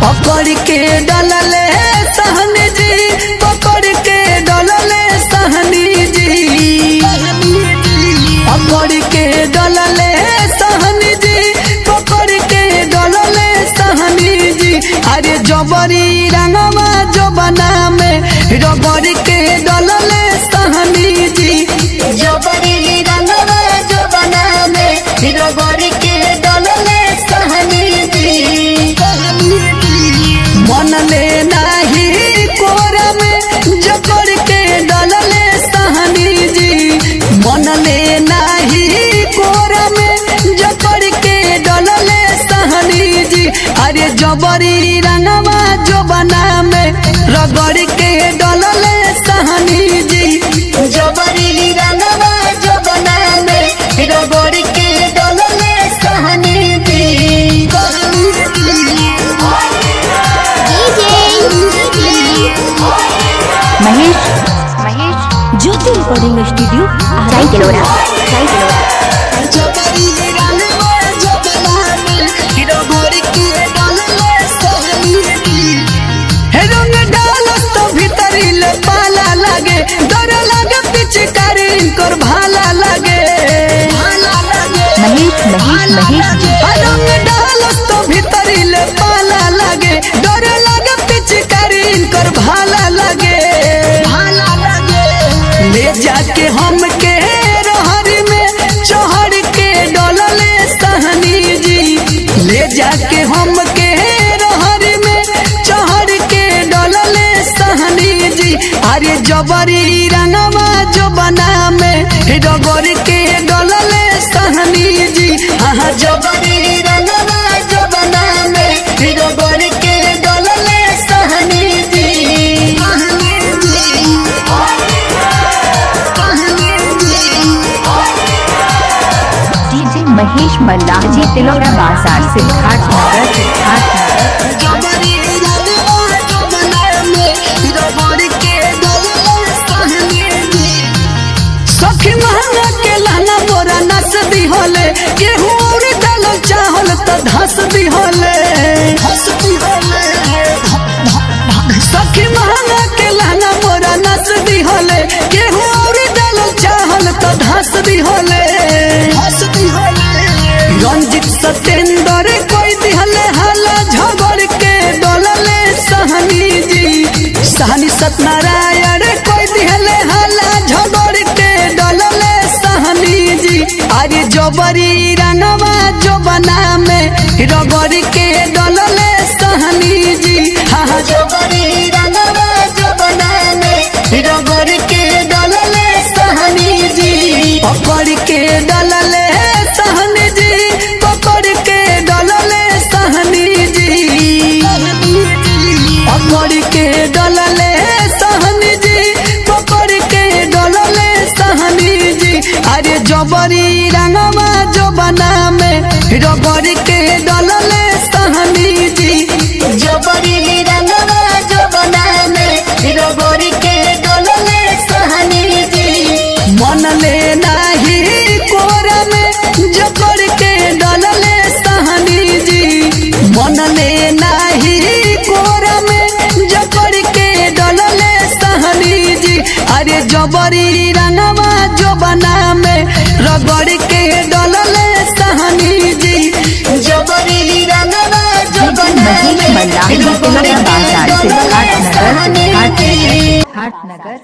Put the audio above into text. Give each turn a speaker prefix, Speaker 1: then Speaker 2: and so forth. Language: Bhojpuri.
Speaker 1: पकड़ के डलले सहनी जी, पकड़ के डलले सहनी जी, पकड़ के डलले सहनी जी, पकड़ के डलले सहनी जी। अरे जबरी रंगवा जो बना में रगड़ के डलले सहनी जी,
Speaker 2: जबरी रंगवा जो बना में रगड़ के डलले सहनी जी।
Speaker 1: मन ले नाही कोरा में जकड़ के डलले सहनी जी, मन ले नाही कोरा में जकड़ के डलले सहनी जी। अरे जबरी रंगवा जो बना में रगड़ के डलले सहनी जी,
Speaker 2: जबरी रंगवा जो बना में रगड़ के डलले सहनी जी।
Speaker 3: महेश ज्योति रिकॉर्डिंग स्टूडियो साई किलोरा।
Speaker 1: जबरी रंगवा जो बना में रगड़ के डलले सहनी जी। हे रंग डालो तो भीतरी ले पाला लागे, डर लागे पिचकारी इनकर भाला लागे,
Speaker 3: महेश
Speaker 1: रंग डालो तो भीतरी ले पाला लागे, डर लागे पिचकारी इनकर भाला लागे। ले जाके हम के रहर में चढ़ के डलले सहनी जी, ले जाके हम के रहर में चढ़ के डलले सहनी जी। अरे जबरी रंगवा जो बना में रगड़ के डलले सहनी जी। हाँ
Speaker 2: जबरी रंगवा जो बना में रगड़ के डलले सहनी जी।
Speaker 3: डीजे महेश मल्लाह जी तिलोरा बाजार सिद्धार्थ नगर।
Speaker 1: जबरी रंगवा जो बना में रगड़ के डलले सहनी जी। सखी महंगा के लहंगा मोरा नस दी होले, गेहूं और डाल चाहल तो धस दी होले। सखी महंगा के लहंगा मोरा नस दी होले, गेहूं और डाल चाहल तो धस दी होले। रंजित सतेंद्र कोई दिहले हाला झगड़ के डलले सहनी जी, सहनी सत्यनारायण कोई दिहले हाला झगड़ के डलले सहनी जी। अरे जबरी रंगवा जो बना में रगड़ के डलले सहनी जी। हाँ
Speaker 2: जबरी रंगवा जो बना में रगड़ के डलले सहनी जी।
Speaker 1: पकड़ के डलले सहनी जी, पकड़ के डलले सहनी जी, पकड़ के डलले सहनी जी, पकड़ के डलले सहनी जी। अरे जबरी रंगवा जो बना में रगड़ के डलले सहनी जी,
Speaker 2: जबरी रंगवा जो बना में रगड़ के डलले सहनी जी।
Speaker 1: मन ले नाही कोरा में जकड़ के डलले सहनी जी, मन ले नाही कोरा में जकड़ के डलले सहनी जी। अरे जबरी रंगवा जो बना में रगड़ के डलले सहनी जी,
Speaker 2: जबरी रंगवा जो बना
Speaker 3: महेश
Speaker 2: में
Speaker 3: मल्लाह जी तिलोरा बाजार सिद्धार्थ नगर।